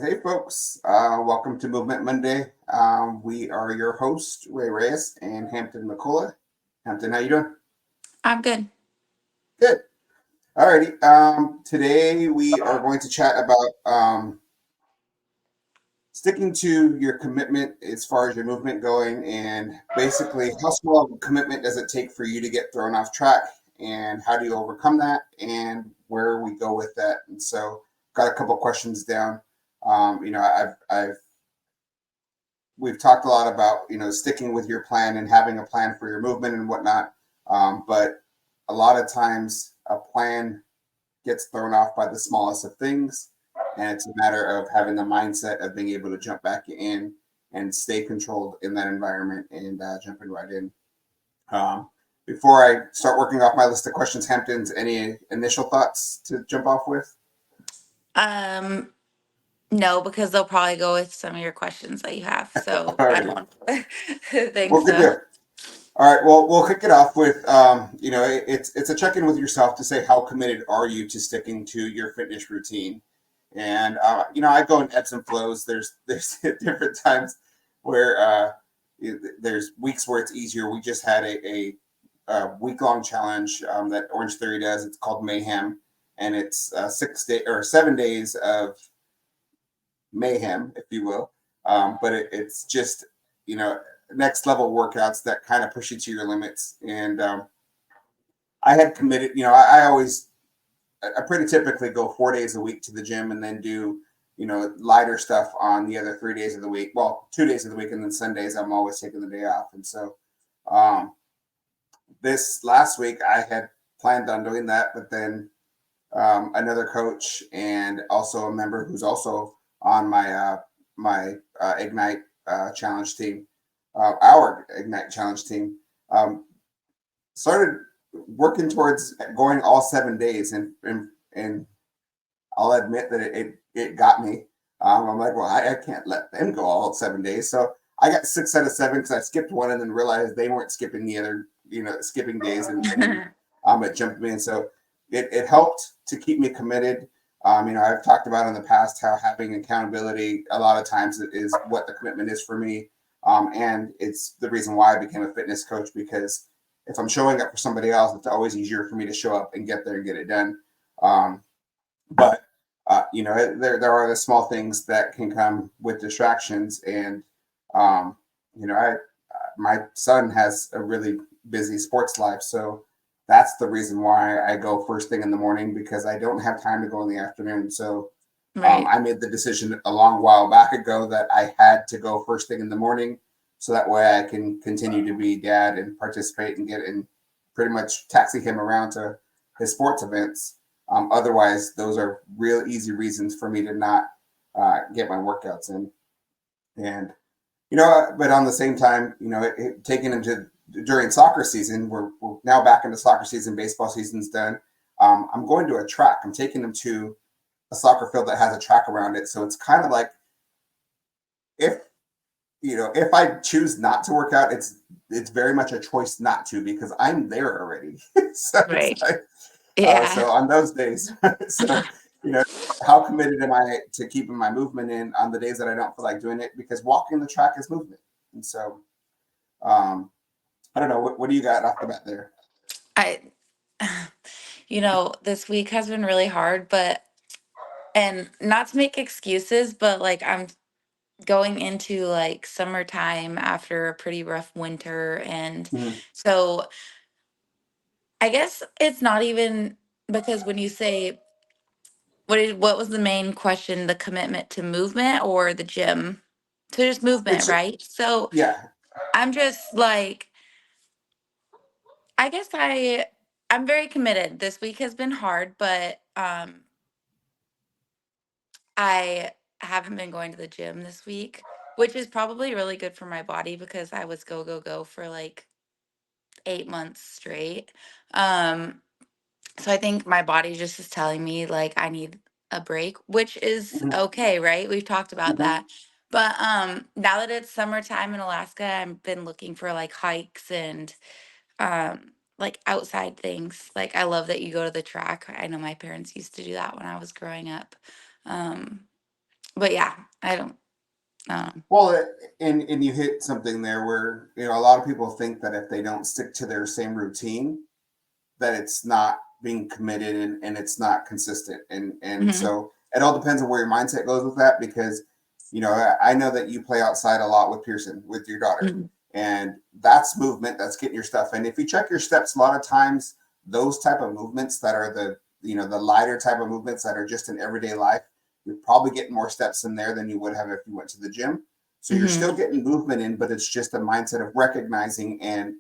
Hey, folks. Welcome to Movement Monday. We are your hosts, Ray Reyes and Hampton McCullough. Hampton, how you doing? I'm good. Good. Alrighty. Today we are going to chat about sticking to your commitment as far as your movement going, and basically how small of a commitment does it take for you to get thrown off track, and how do you overcome that, and where we go with that. And so, got a couple questions down. I've we've talked a lot about sticking with your plan and having a plan for your movement and whatnot, but a lot of times a plan gets thrown off by the smallest of things, and it's a matter of having the mindset of being able to jump back in and stay controlled in that environment and jumping right in. Before I start working off my list of questions, Hamptons, any initial thoughts to jump off with? Um, no, because they'll probably go with some of your questions that you have. So I Alrighty, don't think well, good so. deal. All right. Well, we'll kick it off with it's a check in with yourself to say how committed are you to sticking to your fitness routine, and I go in ebbs and flows. There's different times where there's weeks where it's easier. We just had a week long challenge that Orange Theory does. It's called Mayhem, and it's 6 day or 7 days of mayhem, if you will. But it's just you know next level workouts that kind of push you to your limits. And I had committed. I pretty typically go 4 days a week to the gym and then do lighter stuff on the other 3 days of the week. Well, 2 days of the week, and then Sundays I'm always taking the day off. And so um, this last week I had planned on doing that, but then another coach and also a member who's also on my Ignite challenge team, our Ignite challenge team, um, started working towards going all 7 days, and I'll admit that it got me. I'm like, well, I can't let them go all 7 days, so I got 6 out of 7 because I skipped one and then realized they weren't skipping the other, skipping days, and it jumped me, and so it helped to keep me committed. I've talked about in the past how having accountability a lot of times is what the commitment is for me, and it's the reason why I became a fitness coach, because if I'm showing up for somebody else, it's always easier for me to show up and get there and get it done. Um, but there are the small things that can come with distractions, and um, I my son has a really busy sports life, so that's the reason why I go first thing in the morning, because I don't have time to go in the afternoon. So Right. I made the decision a long while back ago that I had to go first thing in the morning, so that way I can continue to be dad and participate and get in, pretty much taxi him around to his sports events. Otherwise, those are real easy reasons for me to not get my workouts in. And but on the same time, taking him to during soccer season, we're now back into soccer season. Baseball season's done. I'm going to a track. I'm taking him to a soccer field that has a track around it. So it's kind of like, if if I choose not to work out, it's very much a choice not to, because I'm there already. So it's Right. like, Yeah. so on those days, so you know, how committed am I to keeping my movement in on the days that I don't feel like doing it? Because walking the track is movement, and so um, I don't know. What do you got off the bat there? I this week has been really hard, but and not to make excuses, but like I'm going into like summertime after a pretty rough winter, and Mhm. so I guess it's not even because when you say what was the main question, the commitment to movement or the gym? To just movement, It's right? So yeah. I'm just like I guess I'm very committed. This week has been hard, but I haven't been going to the gym this week, which is probably really good for my body because I was go go go for like 8 months straight. Um so I think my body just is telling me like I need a break, which is Mhm. okay, right? We've talked about Mhm. that. But now that it's summertime in Alaska, I've been looking for like hikes and like outside things. Like I love that you go to the track. I know my parents used to do that when I was growing up. Um But yeah, I don't. Um, Well, and you hit something there where, a lot of people think that if they don't stick to their same routine, that it's not being committed, and it's not consistent. And mhm, so it all depends on where your mindset goes with that, because I know that you play outside a lot with Pearson, with your daughter, mhm, and that's movement, that's getting your stuff. And if you check your steps, a lot of times those type of movements that are the lighter type of movements that are just in everyday life, you're probably getting more steps in there than you would have if you went to the gym. So you're mhm, still getting movement in, but it's just a mindset of recognizing, and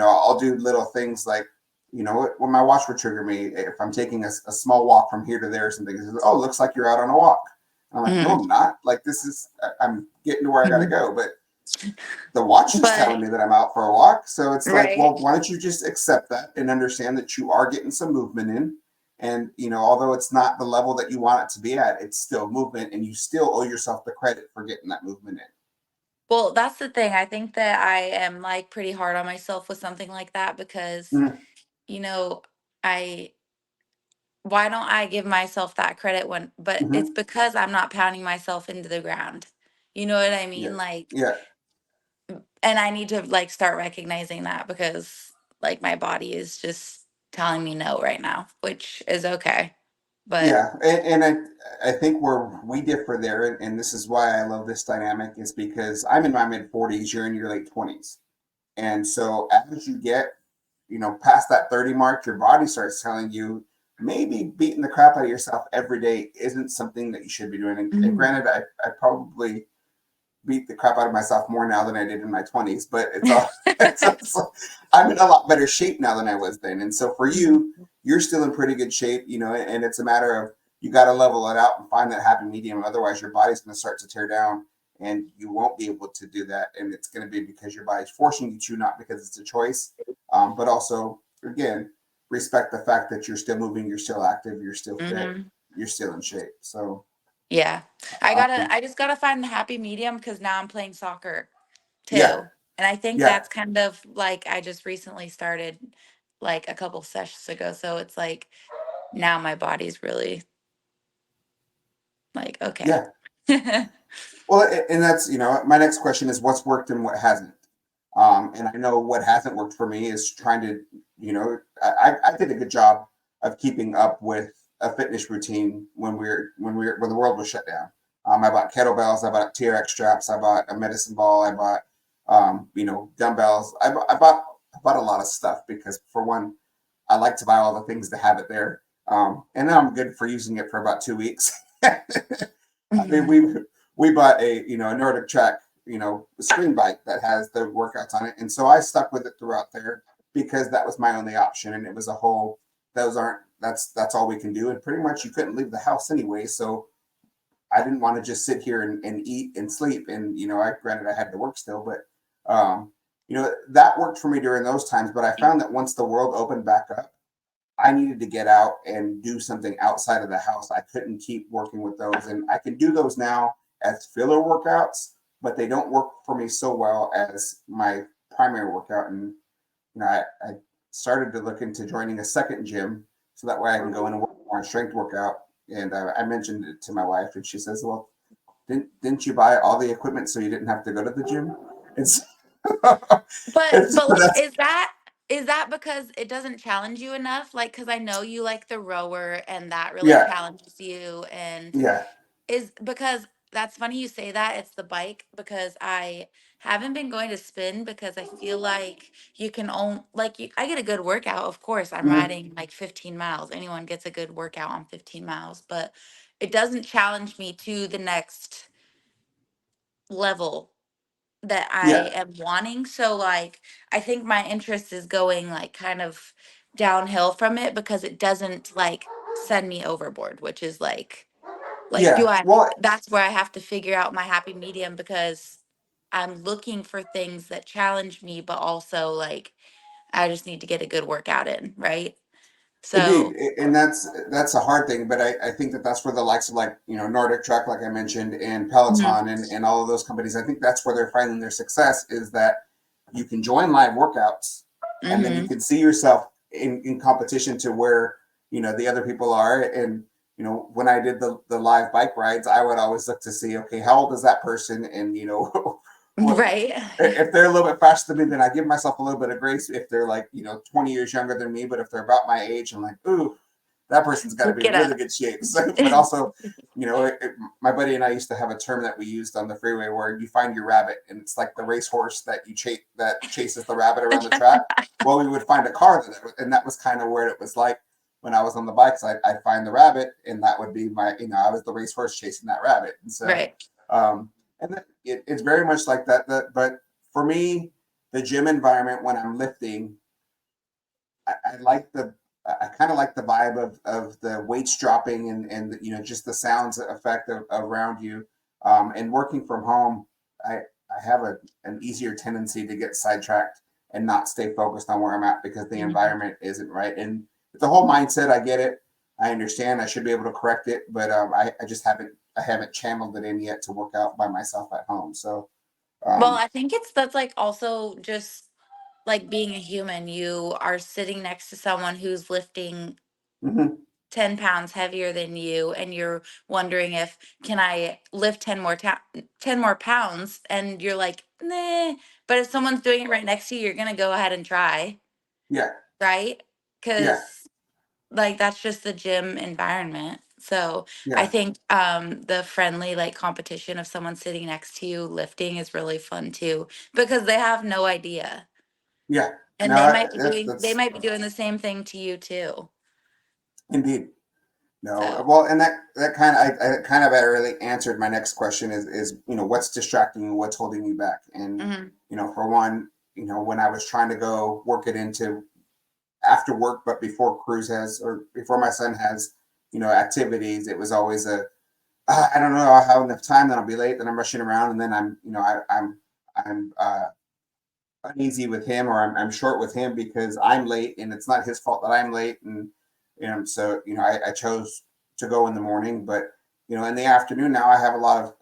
I'll do little things like, when my watch would trigger me if I'm taking a small walk from here to there or something. It says, "Oh, looks like you're out on a walk." I'm like, "No, mhm, I'm not. Like, I'm getting to where I got to mhm. go." But the watch is But telling me that I'm out for a walk. So it's like, right. well, why don't you just accept that and understand that you are getting some movement in? And, although it's not the level that you want it to be at, it's still movement, and you still owe yourself the credit for getting that movement Well, that's the thing. I think that I am like pretty hard on myself with something like that because, in. you know, I why don't I give myself that credit but it's Mm-hmm. because I'm not pounding myself into the ground. You know what I Yeah. mean? Like, Yeah. and I need to like start recognizing that because like my body is just telling me no right now, which is okay. But Yeah, and I think where we differ there, and this is why I love this dynamic, is because I'm in my mid 40s, you're in your late 20s, and so as you get past that 30 mark, your body starts telling you maybe beating the crap out of yourself every day isn't something that you should be doing. And mhm. granted, I probably beat the crap out of myself more now than I did in my 20s, but it's all I'm in a lot better shape now than I was then. And so for you, you're still in pretty good shape, and it's a matter of you got to level it out and find that happy medium. Otherwise, your body's going to start to tear down, and you won't be able to do that. And it's going to be because your body's forcing you to, not because it's a choice. But also, again, respect the fact that you're still moving, you're still active, you're still fit, Mhm. you're still in shape. So, Yeah. um, I just gotta find the happy medium because now I'm playing soccer yeah, too. And I think yeah. that's kind of like I just recently started like a couple sessions ago. So it's like now my body's really like, okay. Yeah, well, and that's, my next question is what's worked and what hasn't. And I know what hasn't worked for me is trying to, I did a good job of keeping up with a fitness routine when the world was shut down. I bought kettlebells, I bought TRX straps, I bought a medicine ball, I bought, dumbbells. I bought a lot of stuff because for one, I like to buy all the things to have it there. And now I'm good for using it for about 2 weeks. I mean, Mhm. we bought a Nordic Track screen bike that has the workouts on it, and so I stuck with it throughout there because that was my only option, and it was a whole those aren't that's all we can do, and pretty much you couldn't leave the house anyway, so I didn't want to just sit here and eat and sleep, and I granted I had to work still, but that worked for me during those times. But I found that once the world opened back up, I needed to get out and do something outside of the house. I couldn't keep working with those. And I can do those now as filler workouts, but they don't work for me so well as my primary workout. And, I started to look into joining a second gym so that way I can go in and work more on strength workout. And I mentioned it to my wife, and she says, "Well, didn't you buy all the equipment so you didn't have to go to the gym?" And so, But like, that's, is that because it doesn't challenge you enough? Like, because I know you like the rower and that really yeah, challenges you. And yeah. is because that's funny you say that. It's the bike because I haven't been going to spin because I feel like you can own like I get a good workout. Of course, I'm Mhm. riding like 15 miles. Anyone gets a good workout on 15 miles, but it doesn't challenge me to the next level that I Yeah, am wanting. So like I think my interest is going like kind of downhill from it because it doesn't like send me overboard, which is like do yeah. I Well, that's where I have to figure out my happy medium because I'm looking for things that challenge me but also like I just need to get a good workout in, right? indeed, So, and that's a hard thing, but I think that that's where the likes of like Nordic Trek, like I mentioned, and mhm, Peloton and all of those companies, I think that's where they're finding their success is that you can join live workouts, and then you mhm, can see yourself in competition to where the other people are, and when I did the live bike rides, I would always look to see, okay, how old is that person? And, what, Right. if they're a little bit faster than me, then I give myself a little bit of grace if they're like, 20 years younger than me. But if they're about my age, I'm like, ooh, that person's got to be in Get really up. good shape. So, but also, my buddy and I used to have a term that we used on the freeway where you find your rabbit, and it's like the racehorse that you chase that chases the rabbit around the track. Well, we would find a car and that was kind of where it was like when I was on the bikes. I'd find the rabbit, and that would be my, I was the racehorse chasing that rabbit, and so, Right. um, and it's very much like that. But for me, the gym environment when I'm lifting, I like I kind of like the vibe of the weights dropping and just the sounds effect around you. And working from home, I have an easier tendency to get sidetracked and not stay focused on where I'm at because the Mhm. environment isn't right. And the whole mindset, I get it, I understand, I should be able to correct it, but I just haven't channeled it in yet to work out by myself at home. So Well, um, I think that's like also just like being a human. You are sitting next to someone who's lifting mhm, 10 pounds heavier than you, and you're wondering if can I lift 10 more pounds, and you're like, nah. But if someone's doing it right next to you, you're gonna go ahead and try, yeah, right? yeah, Because like that's just the gym environment. So I yeah, think the friendly like competition of someone sitting next to you lifting is really fun too, because they have no idea, yeah. and No, they that's might be doing the same thing to you too. indeed. No, So well, and that kind of I kind of really answered my next question is what's distracting you, what's holding you back, and mhm. for one, when I was trying to go work it into after work, but before Cruz has or before my son has activities, it was always I don't know, I'll have enough time, then I'll be late, then I'm rushing around, and then I'm I'm uneasy with him or I'm short with him because I'm late and it's not his fault that I'm late and so I chose to go in the morning, but in the afternoon now I have a lot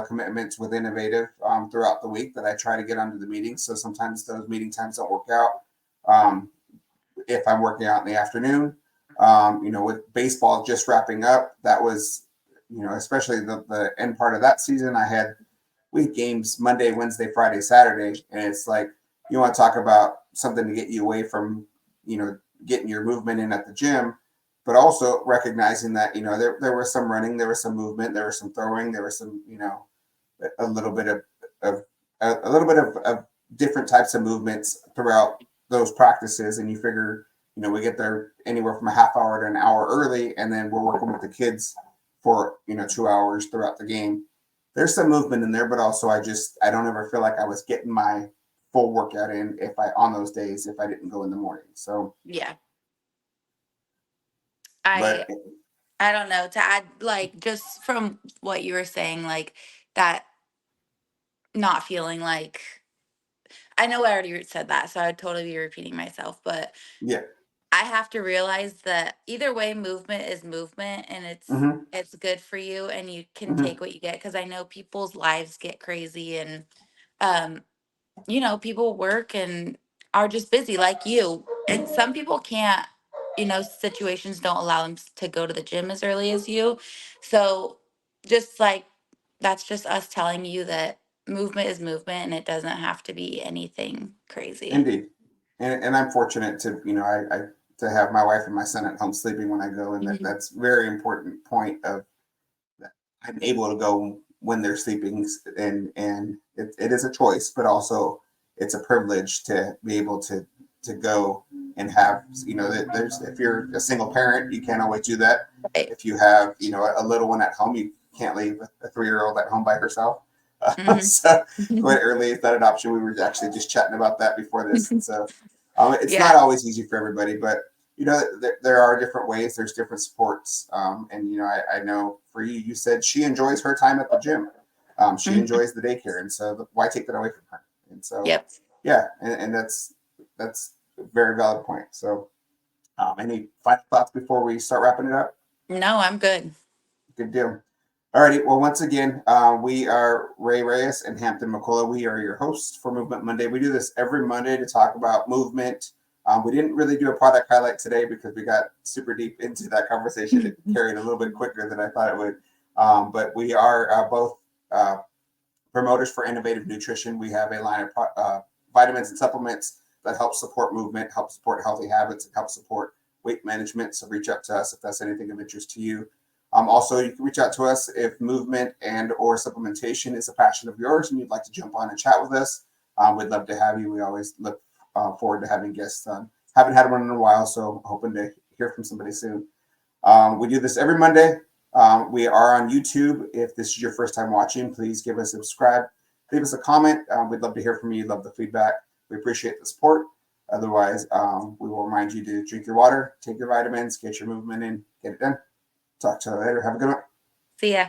of commitments with Innovative throughout the week that I try to get onto the meetings. So sometimes those meeting times don't work out um, if I'm working out in the afternoon. With baseball just wrapping up, that was especially the end part of that season. I had week games Monday, Wednesday, Friday, Saturday, and it's like you want to talk about something to get you away from getting your movement in at the gym, but also recognizing that there was some running, there was some movement, there was some throwing, there was some a little bit of a little bit of different types of movements throughout those practices, and you figure we get there anywhere from a half hour to an hour early, and then we're working with the kids for 2 hours throughout the game. There's some movement in there, but also I don't ever feel like I was getting my full workout in if I on those days if I didn't go in the morning. So, Yeah. but I I don't know, to add like just from what you were saying, like that not feeling like I know I already said that, so I would totally be repeating myself, but yeah, I have to realize that either way, movement is movement, and mm-hmm, it's good for you, and you can mm-hmm, take what you get. Because I know people's lives get crazy, and um, people work and are just busy like you. And some people can't, situations don't allow them to go to the gym as early as you. So just like that's just us telling you that movement is movement and it doesn't have to be anything crazy. indeed. And I'm fortunate to I to have my wife and my son at home sleeping when I go, and Mhm. that's very important point of that I'm able to go when they're sleeping, and it is a choice, but also it's a privilege to be able to go and have there's if you're a single parent you can't always do that. Right. If you have a little one at home, you can't leave a 3 year old at home by herself. Hmm. So quite early is that an option? We were actually just chatting about that before this, and so it's not Yeah. always easy for everybody, but there are different ways. There's different supports, and I know for you, you said she enjoys her time at the gym. She Mhm. enjoys the daycare, and so why take that away from her? And so, Yep. yeah, and that's a very valid point. So, any final thoughts before we start wrapping it up? No, I'm good. Good deal. All righty. Well, once again, we are Ray Reyes and Hampton McCullough. We are your hosts for Movement Monday. We do this every Monday to talk about movement, We didn't really do a product highlight today because we got super deep into that conversation. It carried a little bit quicker than I thought it would. But we are both promoters for innovative nutrition. We have a line of vitamins and supplements that help support movement, help support healthy habits, and help support weight management. So reach out to us if that's anything of interest to you. Also, you can reach out to us if movement and or supplementation is a passion of yours and you'd like to jump on and chat with us. We'd love to have you. We always look forward to having guests on. Haven't had one in a while, so hoping to hear from somebody soon. We do this every Monday. We are on YouTube. If this is your first time watching, please give us a subscribe. Leave us a comment. We'd love to hear from you. Love the feedback. We appreciate the support. Otherwise, we will remind you to drink your water, take your vitamins, get your movement in, get it done. Talk to you later. Have a good one. See ya.